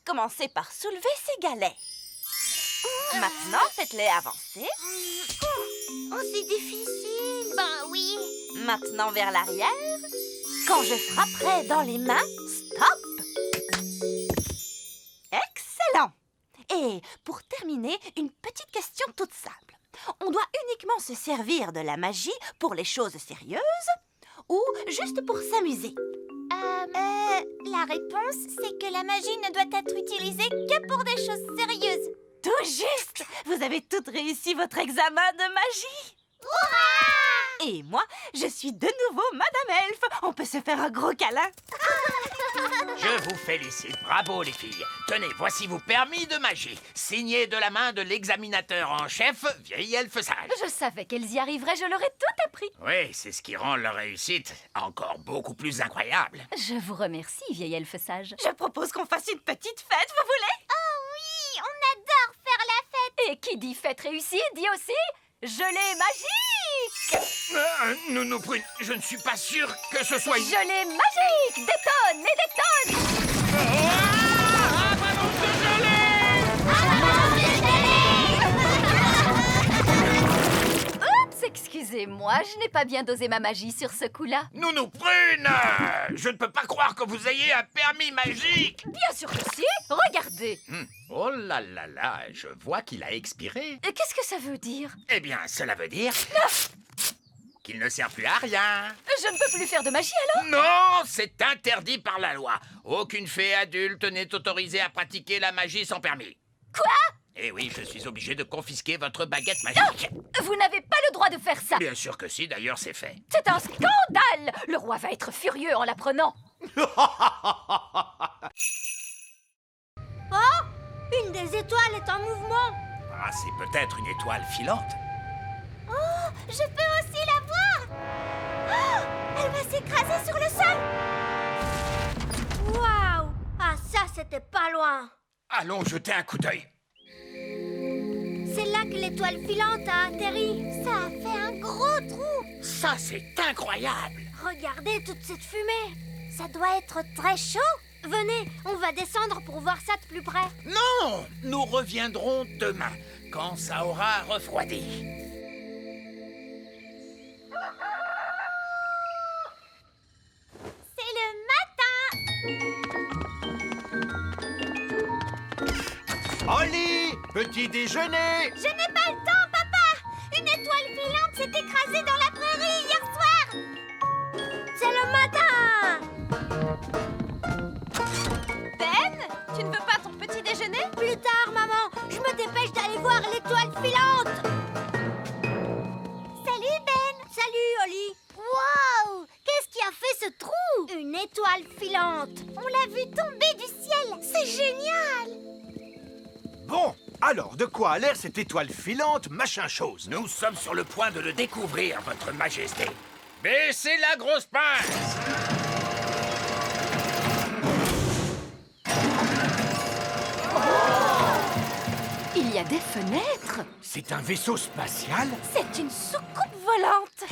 commencer par soulever ces galets. Maintenant, faites-les avancer. Oh, c'est difficile. Ben oui. Maintenant vers l'arrière. Quand je frapperai dans les mains, stop! Excellent! Et pour terminer, une petite question toute simple. On doit uniquement se servir de la magie pour les choses sérieuses ou juste pour s'amuser? La réponse, c'est que la magie ne doit être utilisée que pour des choses sérieuses. Tout juste! Vous avez toutes réussi votre examen de magie! Hurrah! Et moi, je suis de nouveau Madame Elfe. On peut se faire un gros câlin. Je vous félicite, bravo les filles. Tenez, voici vos permis de magie, signés de la main de l'examinateur en chef, vieille elfe sage. Je savais qu'elles y arriveraient, je leur ai tout appris. Oui, c'est ce qui rend leur réussite encore beaucoup plus incroyable. Je vous remercie, vieille elfe sage. Je propose qu'on fasse une petite fête, vous voulez? Oh oui, on adore faire la fête. Et qui dit fête réussie, dit aussi gelée magique. Nounou Prune, je ne suis pas sûr que ce soit... Gelée magique, des tonnes et des tonnes. Oups, excusez-moi, je n'ai pas bien dosé ma magie sur ce coup-là. Nounou Prune, je ne peux pas croire que vous ayez un permis magique. Bien sûr que si, regardez. Oh là là là, je vois qu'il a expiré. Qu'est-ce que ça veut dire? Eh bien, cela veut dire qu'il ne sert plus à rien. Je ne peux plus faire de magie alors? Non, c'est interdit par la loi. Aucune fée adulte n'est autorisée à pratiquer la magie sans permis. Quoi? Eh oui, je suis obligé de confisquer votre baguette magique. Vous n'avez pas le droit de faire ça. Bien sûr que si, d'ailleurs c'est fait. C'est un scandale. Le roi va être furieux en l'apprenant. Oh, une des étoiles est en mouvement. Ah, c'est peut-être une étoile filante. Oh, je peux aussi la voir. Oh, elle va s'écraser sur le sol. Waouh! Ah, ça, c'était pas loin. Allons jeter un coup d'œil. C'est là que l'étoile filante a atterri. Ça a fait un gros trou. Ça, c'est incroyable. Regardez toute cette fumée. Ça doit être très chaud. Venez, on va descendre pour voir ça de plus près. Non, nous reviendrons demain, quand ça aura refroidi. C'est le matin. Holly, petit déjeuner. Je n'ai pas le temps, papa. Une étoile filante s'est écrasée dans la prairie hier soir. C'est le matin. Ben, tu ne veux pas ton petit déjeuner? Plus tard, maman. Je me dépêche d'aller voir l'étoile filante. Salut, Ben. Salut, Holly. Waouh! Qu'est-ce qui a fait ce trou? Une étoile filante. On l'a vue tomber du ciel. C'est génial. Bon, alors de quoi a l'air cette étoile filante, machin chose? Nous sommes sur le point de le découvrir, votre majesté. Baissez la grosse pince. Il y a des fenêtres. C'est un vaisseau spatial? C'est une soucoupe volante.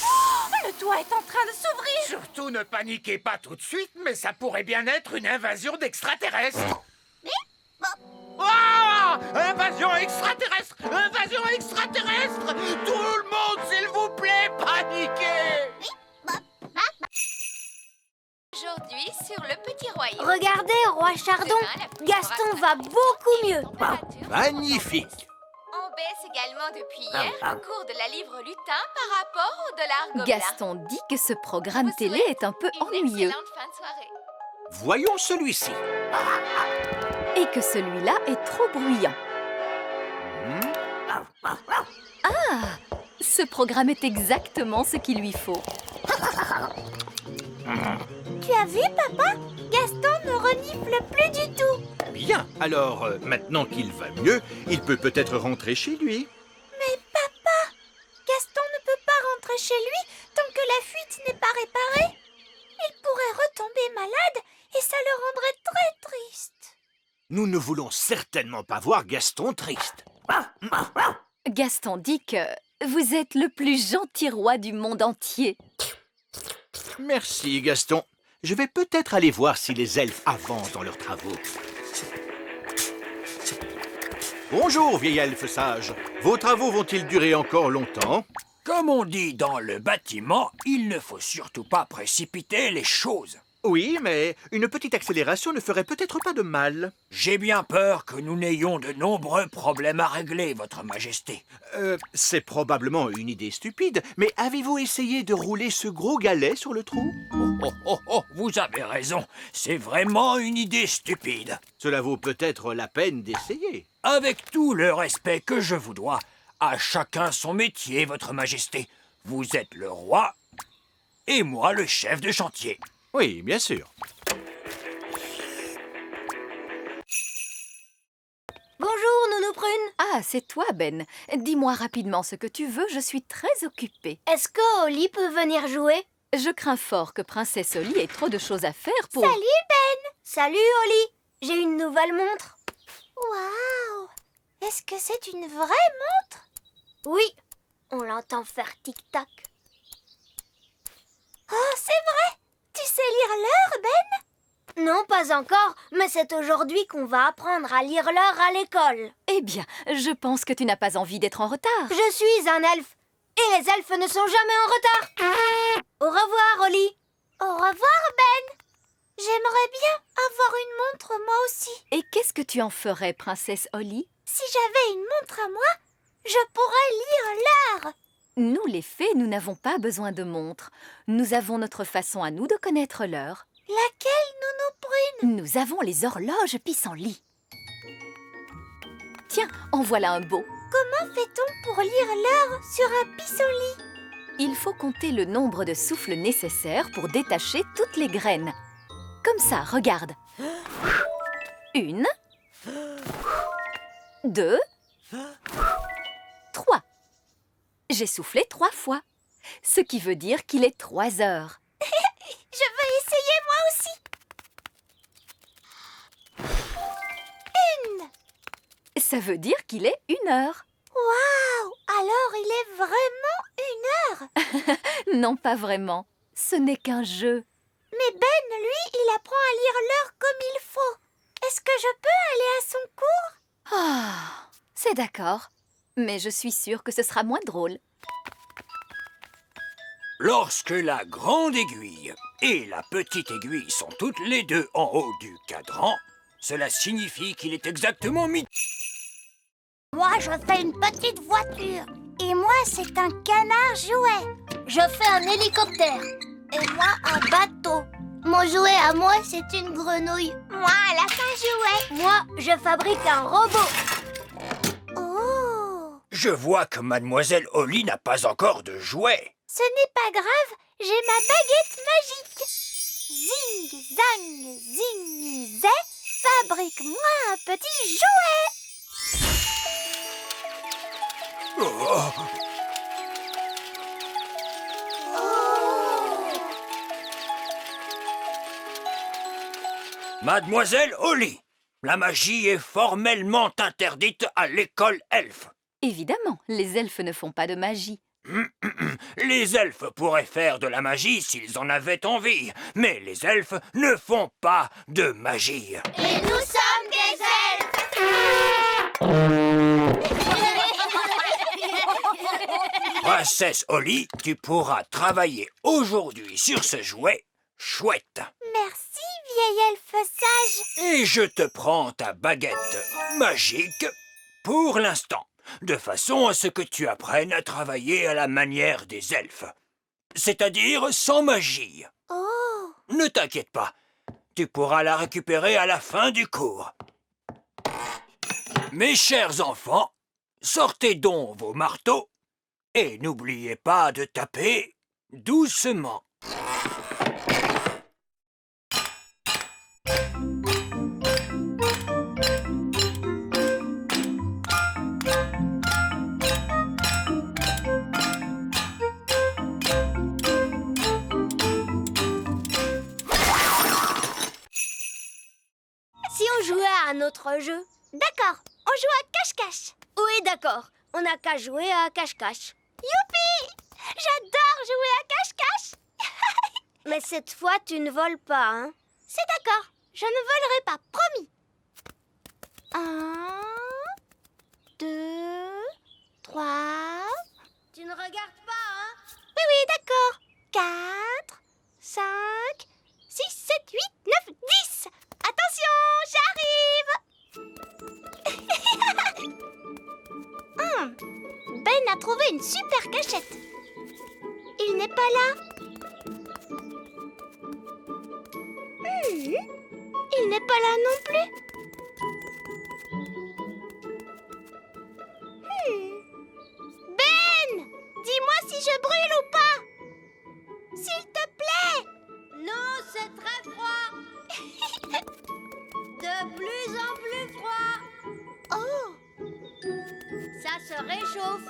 Oh, le toit est en train de s'ouvrir. Surtout ne paniquez pas tout de suite, mais ça pourrait bien être une invasion d'extraterrestres. Ah! Invasion extraterrestre! Invasion extraterrestre! Tout le monde, s'il vous plaît, paniquez! Aujourd'hui, sur le petit royaume. Regardez, roi Chardon. Demain, la plus Gaston forte va beaucoup mieux. température. Magnifique. On baisse également depuis hier le cours de la livre lutin par rapport au dollar gobelin. Gaston dit que ce programme Vous télé souhaite est un peu Une ennuyeux excellente fin de soirée. Voyons celui-ci. et que celui-là est trop bruyant. Ah! Ce programme est exactement ce qu'il lui faut. Tu as vu, papa? Gaston ne renifle plus du tout. Bien, alors maintenant qu'il va mieux, il peut peut-être rentrer chez lui. Mais papa, Gaston ne peut pas rentrer chez lui tant que la fuite n'est pas réparée. Il pourrait retomber malade et ça le rendrait très triste. Nous ne voulons certainement pas voir Gaston triste. Gaston dit que vous êtes le plus gentil roi du monde entier. Merci, Gaston. Je vais peut-être aller voir si les elfes avancent dans leurs travaux. Bonjour, vieil elfe sage. Vos travaux vont-ils durer encore longtemps? Comme on dit dans le bâtiment, il ne faut surtout pas précipiter les choses. Oui, mais une petite accélération ne ferait peut-être pas de mal. J'ai bien peur que nous n'ayons de nombreux problèmes à régler, Votre Majesté. C'est probablement une idée stupide, mais avez-vous essayé de rouler ce gros galet sur le trou? Oh, vous avez raison. C'est vraiment une idée stupide. Cela vaut peut-être la peine d'essayer. Avec tout le respect que je vous dois, à chacun son métier, Votre Majesté. Vous êtes le roi et moi le chef de chantier. Oui, bien sûr. Bonjour, Nounou Prune. Ah, c'est toi, Ben. Dis-moi rapidement ce que tu veux, je suis très occupée. Est-ce que Oli peut venir jouer? Je crains fort que Princesse Oli ait trop de choses à faire pour... Salut, Ben. Salut, Oli. J'ai une nouvelle montre. Waouh. Est-ce que c'est une vraie montre? Oui, on l'entend faire tic-tac. Oh, c'est vrai. Tu sais lire l'heure, Ben? Non, pas encore, mais c'est aujourd'hui qu'on va apprendre à lire l'heure à l'école. Eh bien, je pense que tu n'as pas envie d'être en retard. Je suis un elfe, et les elfes ne sont jamais en retard. Au revoir, Oli. Au revoir, Ben. J'aimerais bien avoir une montre moi aussi. Et qu'est-ce que tu en ferais, Princesse Oli? Si j'avais une montre à moi, je pourrais lire l'heure. Nous, les fées, nous n'avons pas besoin de montres. Nous avons notre façon à nous de connaître l'heure. Laquelle, Nounou Prune? Nous avons les horloges pissenlits. Tiens, en voilà un beau. Comment fait-on pour lire l'heure sur un pissenlit? Il faut compter le nombre de souffles nécessaires pour détacher toutes les graines. Comme ça, regarde. 1, 2, 3. J'ai soufflé 3 fois, ce qui veut dire qu'il est 3 heures. Je veux essayer moi aussi. Ça veut dire qu'il est 1 heure. Waouh! Alors il est vraiment 1 heure. Non, pas vraiment. Ce n'est qu'un jeu. Mais Ben, lui, il apprend à lire l'heure comme il faut. Est-ce que je peux aller à son cours? Ah, c'est d'accord. Mais je suis sûre que ce sera moins drôle. Lorsque la grande aiguille et la petite aiguille sont toutes les deux en haut du cadran, cela signifie qu'il est exactement midi. Moi, je fais une petite voiture. Et moi, c'est un canard jouet. Je fais un hélicoptère. Et moi, un bateau. Mon jouet à moi, c'est une grenouille. Moi, un lapin jouet. Moi, je fabrique un robot. Oh! Je vois que Mademoiselle Oli n'a pas encore de jouet. Ce n'est pas grave, j'ai ma baguette magique. Zing, zang, zing, zé, fabrique-moi un petit jouet. Oh, Mademoiselle Oli, la magie est formellement interdite à l'école elfe. Évidemment, les elfes ne font pas de magie. Les elfes pourraient faire de la magie s'ils en avaient envie, mais les elfes ne font pas de magie. Et nous sommes des Princesse Oli, tu pourras travailler aujourd'hui sur ce jouet chouette. Merci, vieil elfe sage. Et je te prends ta baguette magique pour l'instant, de façon à ce que tu apprennes à travailler à la manière des elfes, c'est-à-dire sans magie. Oh! Ne t'inquiète pas, tu pourras la récupérer à la fin du cours. Mes chers enfants, sortez donc vos marteaux et n'oubliez pas de taper doucement. Si on jouait à un autre jeu? D'accord, on joue à cache-cache. Oui, d'accord, on n'a qu'à jouer à cache-cache. Youpi! J'adore jouer à cache-cache. Mais cette fois, tu ne voles pas, hein? C'est d'accord, je ne volerai pas, promis. 1, 2, 3... Tu ne regardes pas, hein? Oui, oui, d'accord. 4, 5, 6, 7, 8, 9, 10. Attention, j'arrive. Ben a trouvé une super cachette. Il n'est pas là. Il n'est pas là non plus. Ben, dis-moi si je brûle ou pas. S'il te plaît. Non, c'est très froid. De plus en plus froid. Oh. Ça se réchauffe.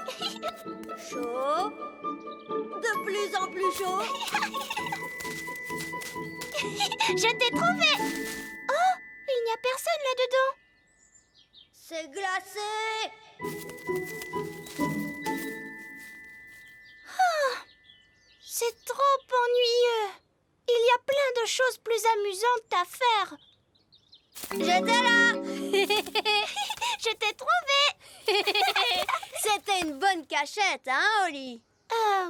Chaud. De plus en plus chaud. Je t'ai trouvé. Oh, il n'y a personne là-dedans. C'est glacé. C'est trop ennuyeux. Il y a plein de choses plus amusantes à faire. J'étais là. Je t'ai trouvé. C'était une bonne cachette, hein, Oli?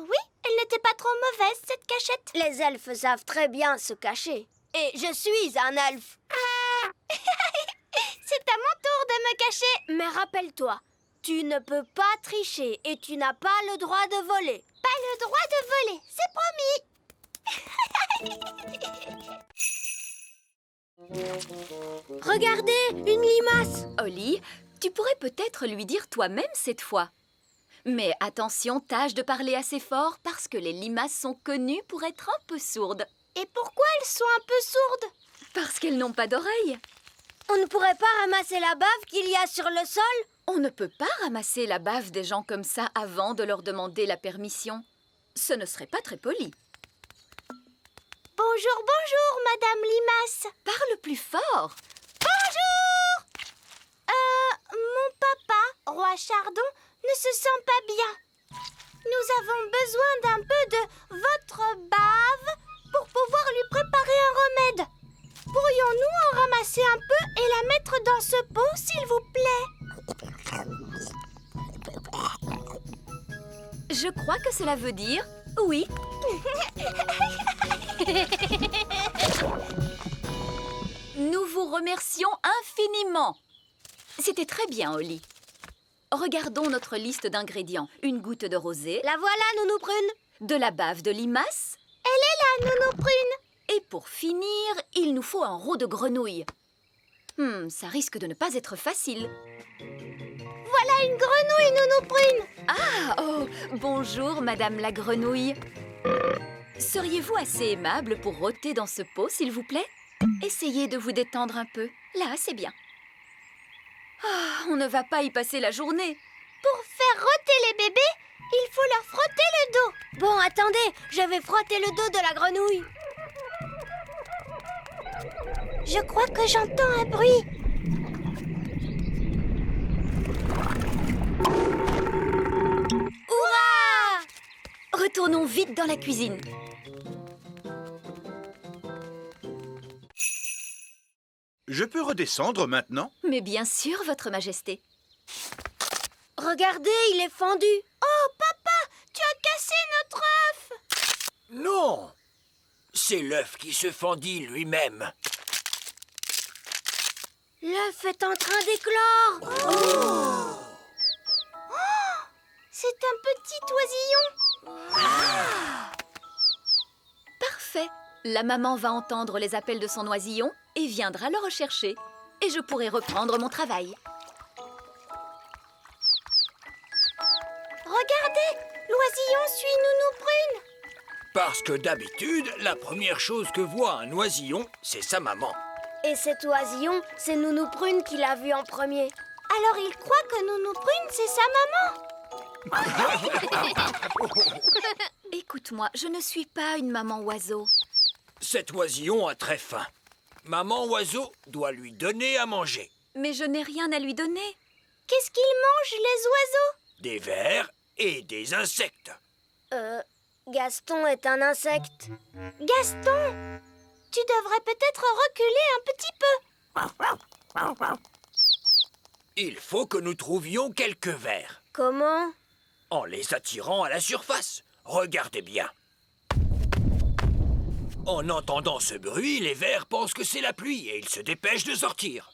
Oui, elle n'était pas trop mauvaise, cette cachette. Les elfes savent très bien se cacher. Et je suis un elfe. C'est à mon tour de me cacher. Mais rappelle-toi, tu ne peux pas tricher et tu n'as pas le droit de voler. Pas le droit de voler, c'est promis. Regardez, une limace. Oli, tu pourrais peut-être lui dire toi-même cette fois. Mais attention, tâche de parler assez fort parce que les limaces sont connues pour être un peu sourdes. Et pourquoi elles sont un peu sourdes? Parce qu'elles n'ont pas d'oreilles. On ne pourrait pas ramasser la bave qu'il y a sur le sol? On ne peut pas ramasser la bave des gens comme ça avant de leur demander la permission. Ce ne serait pas très poli. Bonjour, bonjour, Madame Limace. Parle plus fort. Bonjour. Mon papa, Roi Chardon, ne se sent pas bien. Nous avons besoin d'un peu de votre bave pour pouvoir lui préparer un remède. Pourrions-nous en ramasser un peu et la mettre dans ce pot, s'il vous plaît? Je crois que cela veut dire oui. Nous vous remercions infiniment. C'était très bien, Oli. Regardons notre liste d'ingrédients. Une goutte de rosée, La voilà, Nounou Prune. de la bave de limace. Elle est là, Nounou Prune. Et pour finir, il nous faut un roux de grenouille. Ça risque de ne pas être facile. Voilà une grenouille, Nounou Prune. Ah, oh, bonjour, Madame la grenouille. Seriez-vous assez aimable pour rôter dans ce pot, s'il vous plaît? Essayez de vous détendre un peu. Là, c'est bien. Ah, on ne va pas y passer la journée. Pour faire rôter les bébés, il faut leur frotter le dos. Bon, attendez, je vais frotter le dos de la grenouille. Je crois que j'entends un bruit. Hurrah! Retournons vite dans la cuisine. Je peux redescendre maintenant? Mais bien sûr, Votre Majesté. Regardez, il est fendu. Oh, papa, tu as cassé notre œuf. Non! C'est l'œuf qui se fendit lui-même. L'œuf est en train d'éclore. Oh, c'est un petit oisillon. Parfait. La maman va entendre les appels de son oisillon et viendra le rechercher. Et je pourrai reprendre mon travail. Regardez, l'oisillon suit Nounou Prune. Parce que d'habitude, la première chose que voit un oisillon, c'est sa maman. Et cet oisillon, c'est Nounou Prune qui l'a vu en premier. Alors il croit que Nounou Prune, c'est sa maman. Écoute-moi, je ne suis pas une maman oiseau. Cet oisillon a très faim. Maman oiseau doit lui donner à manger. Mais je n'ai rien à lui donner. Qu'est-ce qu'ils mangent, les oiseaux? Des vers et des insectes. Gaston est un insecte. Gaston, tu devrais peut-être reculer un petit peu. Il faut que nous trouvions quelques vers. Comment? En les attirant à la surface. Regardez bien. En entendant ce bruit, les vers pensent que c'est la pluie et ils se dépêchent de sortir.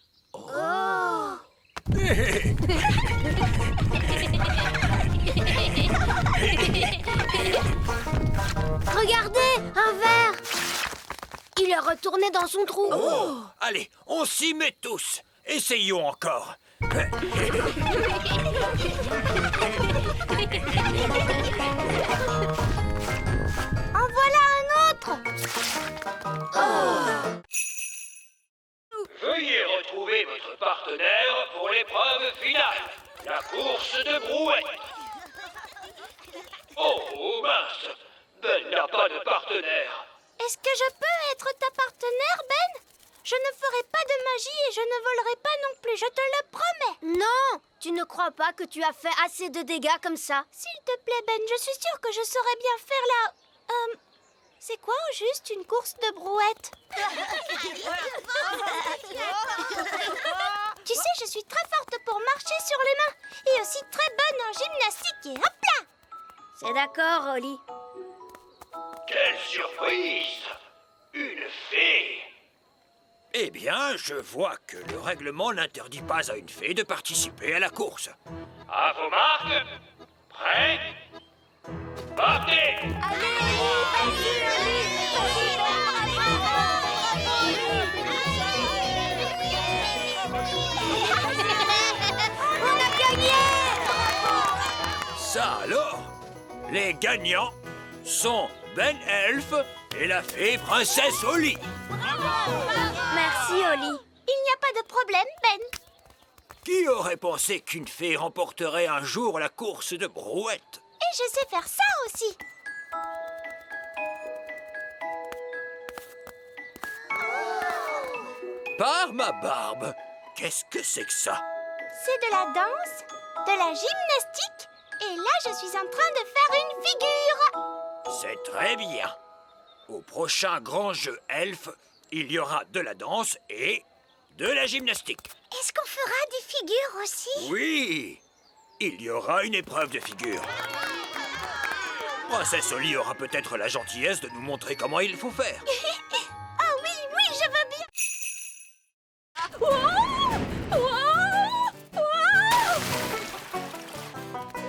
Regardez, un verre. Il est retourné dans son trou. Oh, allez, on s'y met tous. Essayons encore. En voilà un autre. Veuillez retrouver votre partenaire pour l'épreuve finale, la course de brouette. Oh mince, Ben n'a pas de partenaire. Est-ce que je peux être ta partenaire, Ben? Je ne ferai pas de magie et je ne volerai pas non plus, je te le promets. Non, tu ne crois pas que tu as fait assez de dégâts comme ça? S'il te plaît, Ben, je suis sûre que je saurais bien faire la... c'est quoi au juste une course de brouette? Tu sais, je suis très forte pour marcher sur les mains et aussi très bonne en gymnastique et hop là! C'est d'accord, Oli. Quelle surprise! Une fée! Eh bien, je vois que le règlement n'interdit pas à une fée de participer à la course. À vos marques, prêts, partez! On a gagné! Ça alors, les gagnants sont Ben Elf et la fée princesse Oli. Merci, Oli. Il n'y a pas de problème, Ben. Qui aurait pensé qu'une fée remporterait un jour la course de brouette? Et je sais faire ça aussi. Par ma barbe, qu'est-ce que c'est que ça? C'est de la danse, de la gymnastique, et là, je suis en train de faire une figure. C'est très bien. Au prochain grand jeu elfe, il y aura de la danse et de la gymnastique. Est-ce qu'on fera des figures aussi? Oui, il y aura une épreuve de figure. Princesse Oli aura peut-être la gentillesse de nous montrer comment il faut faire. Ah oui, oui, je veux bien.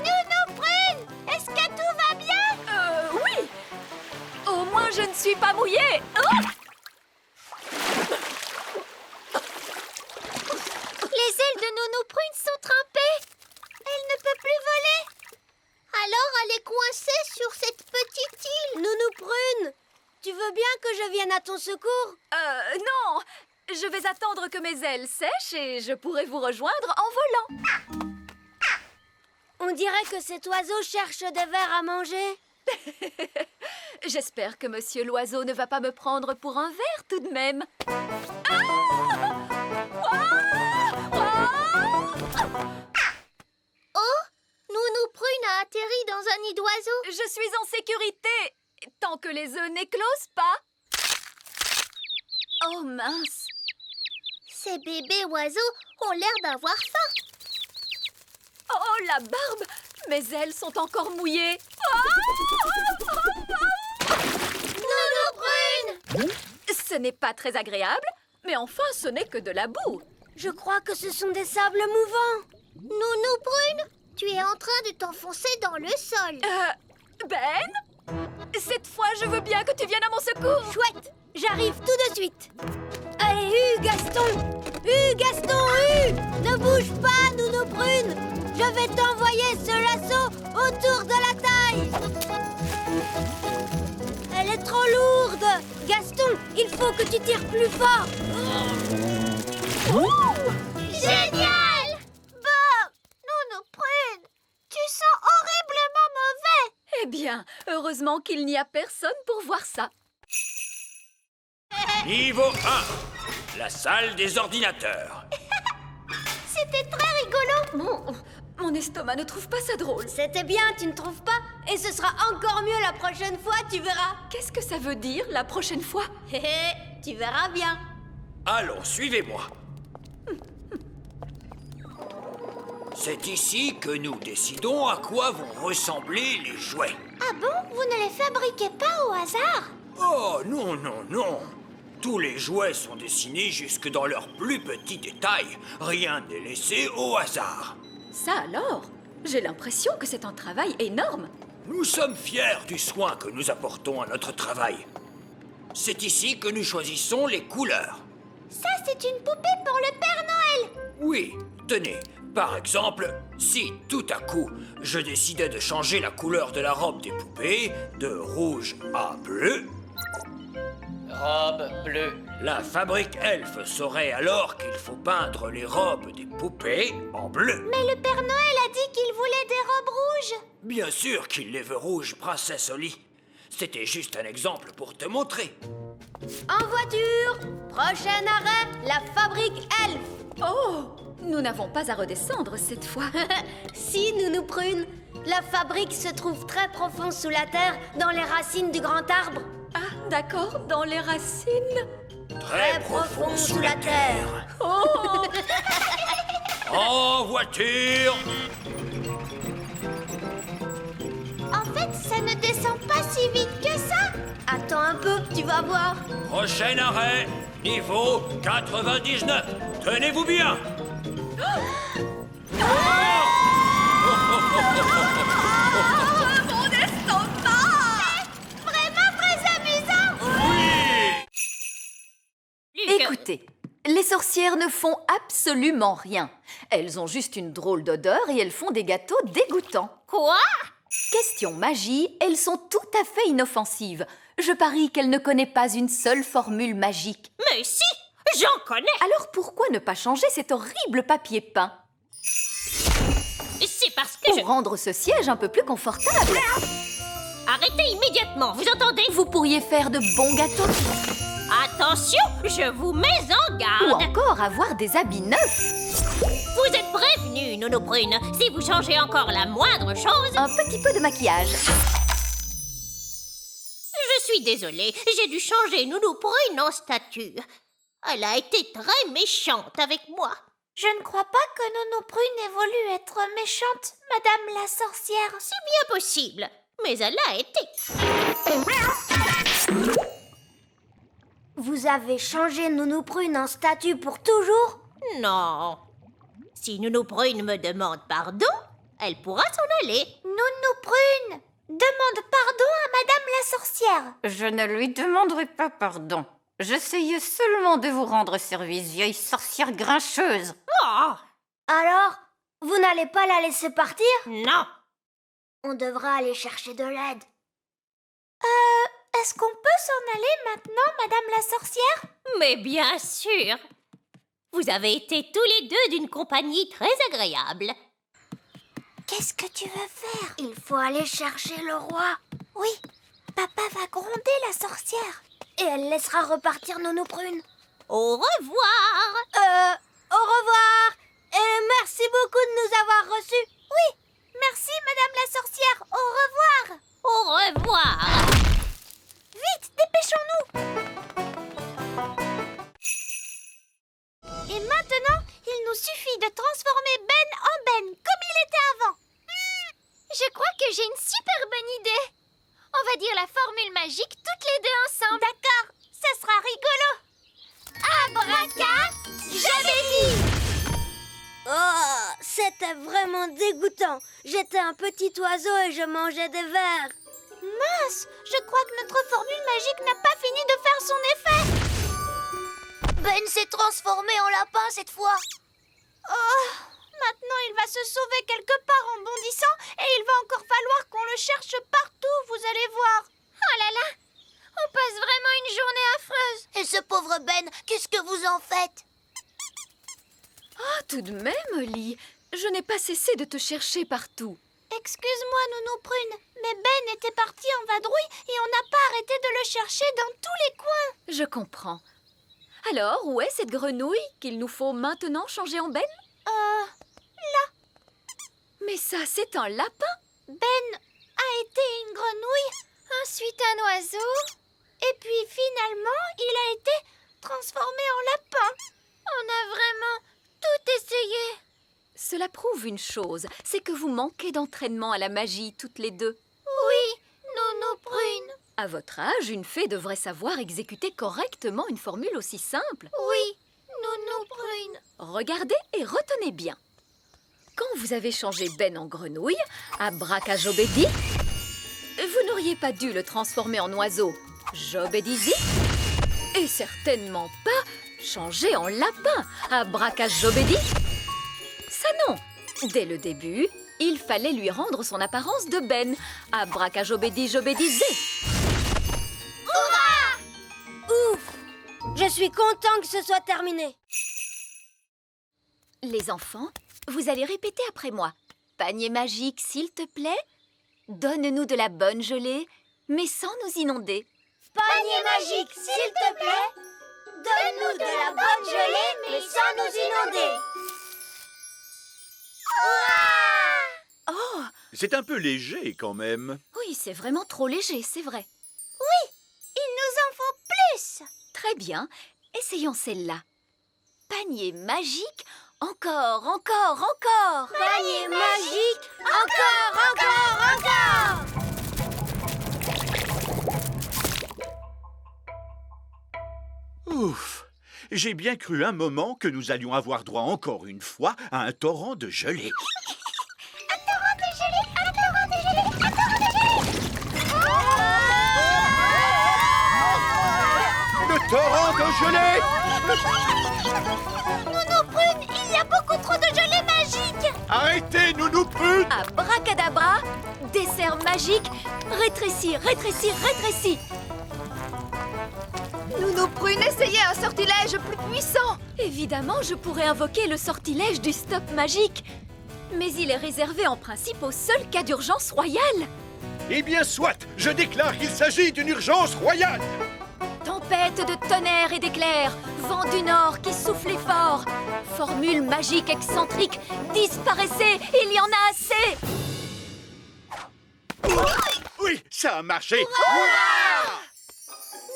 Nounou Prune, est-ce que tout va bien? Oui. Au moins, je ne suis pas mouillée. Les ailes de Nounou Prune sont trempées. Elle ne peut plus voler. Alors elle est coincée sur cette petite île. Nounou Prune, tu veux bien que je vienne à ton secours? Non. Je vais attendre que mes ailes sèchent et je pourrai vous rejoindre en volant. On dirait que cet oiseau cherche des vers à manger. J'espère que Monsieur l'oiseau ne va pas me prendre pour un ver tout de même. Oh, Nounou Prune a atterri dans un nid d'oiseau. Je suis en sécurité, tant que les œufs n'éclosent pas. Oh mince. Ces bébés oiseaux ont l'air d'avoir faim. Oh la barbe. Mes ailes sont encore mouillées. Nounou Prune! Ce n'est pas très agréable, mais enfin ce n'est que de la boue. Je crois que ce sont des sables mouvants. Nounou Prune, tu es en train de t'enfoncer dans le sol. Ben, cette fois je veux bien que tu viennes à mon secours. Chouette, j'arrive tout de suite. Allez, Gaston! Gaston, ne bouge pas, Nounou Prune. Je vais t'envoyer ce lasso autour de la taille. Elle est trop lourde. Gaston, il faut que tu tires plus fort. Génial! Bon, Nounou Prune, tu sens horriblement mauvais. Eh bien, heureusement qu'il n'y a personne pour voir ça. Niveau 1, la salle des ordinateurs. C'était très rigolo. Mon estomac ne trouve pas ça drôle. C'était bien, tu ne trouves pas? Et ce sera encore mieux la prochaine fois, tu verras. Qu'est-ce que ça veut dire, la prochaine fois? Hé hé, tu verras bien. Allons, suivez-moi. C'est ici que nous décidons à quoi vont ressembler les jouets. Ah bon? Vous ne les fabriquez pas au hasard? Oh, non, non, non. Tous les jouets sont dessinés jusque dans leurs plus petits détails. Rien n'est laissé au hasard. Ça alors? J'ai l'impression que c'est un travail énorme. Nous sommes fiers du soin que nous apportons à notre travail. C'est ici que nous choisissons les couleurs. Ça, c'est une poupée pour le Père Noël. Oui, tenez, par exemple, si tout à coup je décidais de changer la couleur de la robe des poupées de rouge à bleu, Robe bleue. la fabrique Elf saurait alors qu'il faut peindre les robes des poupées en bleu. Mais le Père Noël a dit qu'il voulait des robes rouges. Bien sûr qu'il les veut rouges, princesse Holly. C'était juste un exemple pour te montrer. En voiture. Prochain arrêt, la fabrique Elf. Oh! Nous n'avons pas à redescendre cette fois. Si, Nounou Prune. La fabrique se trouve très profond sous la terre, dans les racines du grand arbre. Ah, d'accord, dans les racines. Très profond sous la terre. Oh! En voiture! En fait, ça ne descend pas si vite que ça. Attends un peu, tu vas voir. Prochain arrêt, niveau 99. Tenez-vous bien! Mon estomac! Vraiment très amusant. Écoutez, les sorcières ne font absolument rien. Elles ont juste une drôle d'odeur et elles font des gâteaux dégoûtants. Quoi? Question magie, elles sont tout à fait inoffensives. Je parie qu'elle ne connaît pas une seule formule magique. Mais si, j'en connais. Alors pourquoi ne pas changer cet horrible papier peint? C'est parce que Pour rendre ce siège un peu plus confortable. Arrêtez immédiatement, vous entendez? Vous pourriez faire de bons gâteaux Attention, je vous mets en ou garde. encore avoir des habits neufs. Vous êtes prévenus, Nounou Prune. Si vous changez encore la moindre chose... Un petit peu de maquillage. Je suis désolée, j'ai dû changer Nounou Prune en statue. Elle a été très méchante avec moi. Je ne crois pas que Nounou Prune ait voulu être méchante, Madame la sorcière. C'est bien possible, mais elle a été. Vous avez changé Nounou Prune en statue pour toujours? Non. Si Nounou Prune me demande pardon, elle pourra s'en aller. Nounou Prune demande pardon à Madame la sorcière. Je ne lui demanderai pas pardon. J'essayais seulement de vous rendre service, vieille sorcière grincheuse. Oh. Alors, vous n'allez pas la laisser partir? Non. On devra aller chercher de l'aide. Est-ce qu'on peut s'en aller maintenant, Madame la sorcière? Mais bien sûr. Vous avez été tous les deux d'une compagnie très agréable. Qu'est-ce que tu veux faire? Il faut aller chercher le roi. Oui, papa va gronder la sorcière. Et elle laissera repartir Nounou Prune. Au revoir. Au revoir. Et merci beaucoup de nous avoir reçus. Oui, merci Madame la sorcière. Au revoir. Au revoir. Vite, dépêchons-nous. Et maintenant, il nous suffit de transformer Ben en Ben, comme il était avant. Je crois que j'ai une super bonne idée. On va dire la formule magique toutes les deux ensemble. D'accord, ça sera rigolo. Abraca, j'avais dit. Oh, c'était vraiment dégoûtant. J'étais un petit oiseau et je mangeais des vers. Mince, je crois que notre formule magique n'a pas fini de faire son effet. Ben s'est transformé en lapin cette fois. Oh, maintenant il va se sauver quelque part en bondissant et il va encore falloir qu'on le cherche partout, vous allez voir. Oh là là, on passe vraiment une journée affreuse. Et ce pauvre Ben, qu'est-ce que vous en faites? Ah, tout de même, Holly, je n'ai pas cessé de te chercher partout. Excuse-moi, Nounou Prune, mais Ben était parti en vadrouille et on n'a pas arrêté de le chercher dans tous les coins. Je comprends. Alors, où est cette grenouille qu'il nous faut maintenant changer en Ben? Là. Mais ça, c'est un lapin. Ben a été été une grenouille, ensuite un oiseau, et puis finalement, il a été transformé en lapin. On a vraiment tout essayé. Cela prouve une chose, c'est que vous manquez d'entraînement à la magie, toutes les deux. Oui, Nounou Prune. À votre âge, une fée devrait savoir exécuter correctement une formule aussi simple. Oui, Nounou Prune. Regardez et retenez bien. Quand vous avez changé Ben en grenouille, Abracajobedi, vous n'auriez pas dû le transformer en oiseau, Jobedizi, et certainement pas changer en lapin, Abracajobedi. Ça non. Dès le début, il fallait lui rendre son apparence de Ben, Abracajobedi Jobedizé. Ouf! Je suis content que ce soit terminé. Les enfants, vous allez répéter après moi. Panier magique, s'il te plaît. Donne-nous de la bonne gelée, mais sans nous inonder. Panier magique, s'il te plaît. Donne-nous de la bonne gelée, mais sans nous inonder. Oh, C'est un peu léger quand même. oui, c'est vraiment trop léger, c'est vrai. Il nous en faut plus. Très bien, essayons celle-là. Panier magique, encore, encore, encore. Panier magique, encore, encore, encore. Ouf! J'ai bien cru un moment que nous allions avoir droit encore une fois à un torrent de gelée. Le torrent de gelée! Nounou Prune, il y a beaucoup trop de gelée magique. Arrêtez, Nounou Prune! Abracadabra, dessert magique, rétrécis, rétrécis, rétrécis. Nounou Prune, essayez un sortilège plus puissant. Évidemment, je pourrais invoquer le sortilège du stop magique. Mais il est réservé en principe au seul cas d'urgence royale. Eh bien, soit! Je déclare qu'il s'agit d'une urgence royale! Tempête de tonnerre et d'éclairs, vent du nord qui soufflait fort. Formule magique excentrique, disparaissez, il y en a assez. Oui, ça a marché!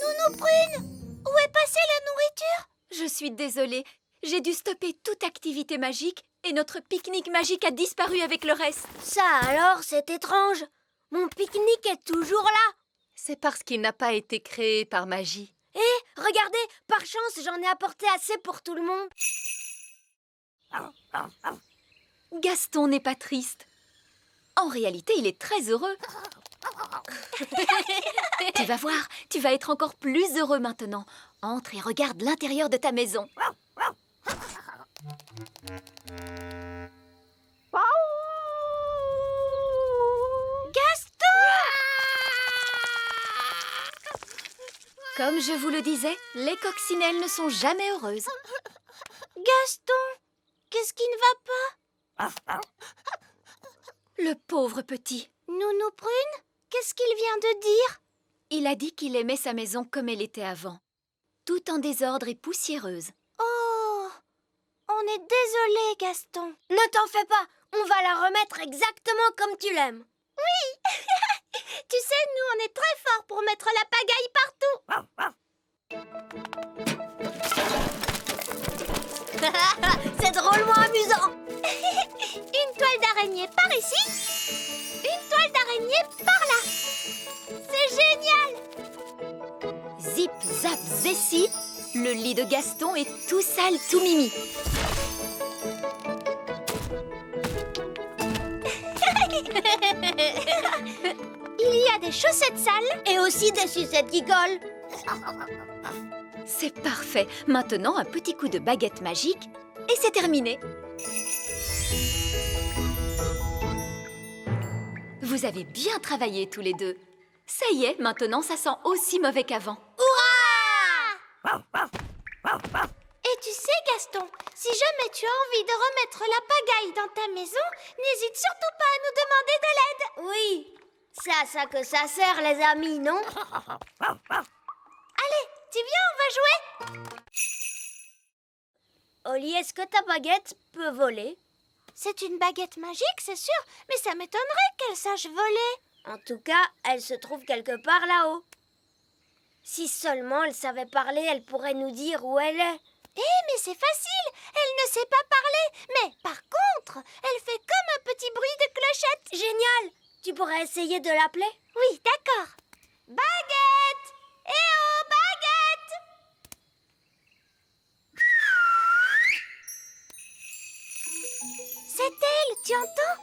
Nounou Prune, où est passée la nourriture? Je suis désolée, j'ai dû stopper toute activité magique et notre pique-nique magique a disparu avec le reste. Ça alors, c'est étrange. Mon pique-nique est toujours là. C'est parce qu'il n'a pas été créé par magie. Eh, regardez, par chance, j'en ai apporté assez pour tout le monde. Gaston n'est pas triste. En réalité, il est très heureux. Tu vas voir, tu vas être encore plus heureux maintenant. Entre et regarde l'intérieur de ta maison. Comme je vous le disais, les coccinelles ne sont jamais heureuses. Gaston, qu'est-ce qui ne va pas? Le pauvre petit. Nounou Prune, qu'est-ce qu'il vient de dire? Il a dit qu'il aimait sa maison comme elle était avant. Tout en désordre et poussiéreuse. Oh, on est désolé, Gaston. Ne t'en fais pas, on va la remettre exactement comme tu l'aimes. Oui. Tu sais, nous, on est très forts pour mettre la pagaille partout. C'est drôlement amusant. Une toile d'araignée par ici, une toile d'araignée par là. C'est génial. Zip, zap, zessi, le lit de Gaston est tout sale, tout mimi. Il y a des chaussettes sales et aussi des sucettes qui collent. C'est parfait. Maintenant, un petit coup de baguette magique et c'est terminé. Vous avez bien travaillé tous les deux. Ça y est, maintenant ça sent aussi mauvais qu'avant. Et tu sais, Gaston, si jamais tu as envie de remettre la pagaille dans ta maison, n'hésite surtout pas à nous demander de l'aide. Oui, c'est à ça que ça sert, les amis, non? Allez, tu viens, on va jouer. Oli, est-ce que ta baguette peut voler? C'est une baguette magique, c'est sûr, mais ça m'étonnerait qu'elle sache voler. En tout cas, elle se trouve quelque part là-haut. Si seulement elle savait parler, elle pourrait nous dire où elle est. Mais c'est facile, elle ne sait pas parler. Mais par contre, elle fait comme un petit bruit de clochette. Génial! Tu pourrais essayer de l'appeler? Oui, d'accord. Baguette! Eh oh, Baguette! C'est elle, tu entends?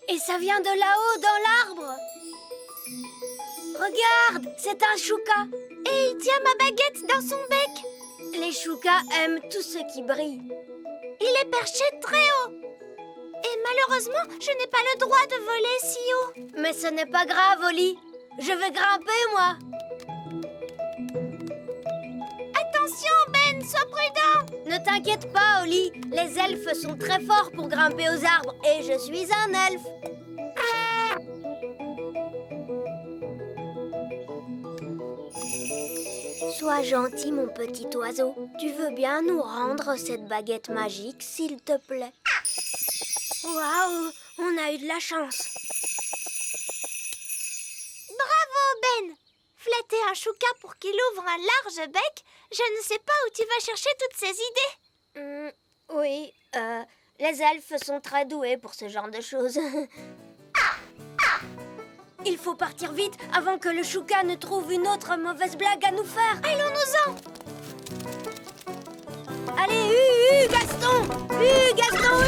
Et ça vient de là-haut, dans l'arbre. Regarde, c'est un chouka. Et il tient ma baguette dans son bec. Les choukas aiment tout ce qui brille. Il est perché très haut. Et malheureusement, je n'ai pas le droit de voler si haut. Mais ce n'est pas grave, Oli. Je vais grimper, moi. Attention, Ben, sois prudent. Ne t'inquiète pas, Oli. Les elfes sont très forts pour grimper aux arbres. Et je suis un elfe. Sois gentil, mon petit oiseau. Tu veux bien nous rendre cette baguette magique, s'il te plaît? Waouh, on a eu de la chance. Bravo, Ben. Flatter un chouka pour qu'il ouvre un large bec, je ne sais pas où tu vas chercher toutes ces idées. Oui, les elfes sont très doués pour ce genre de choses. Il faut partir vite avant que le chouka ne trouve une autre mauvaise blague à nous faire. Allons-nous-en. Allez, Gaston! Gaston,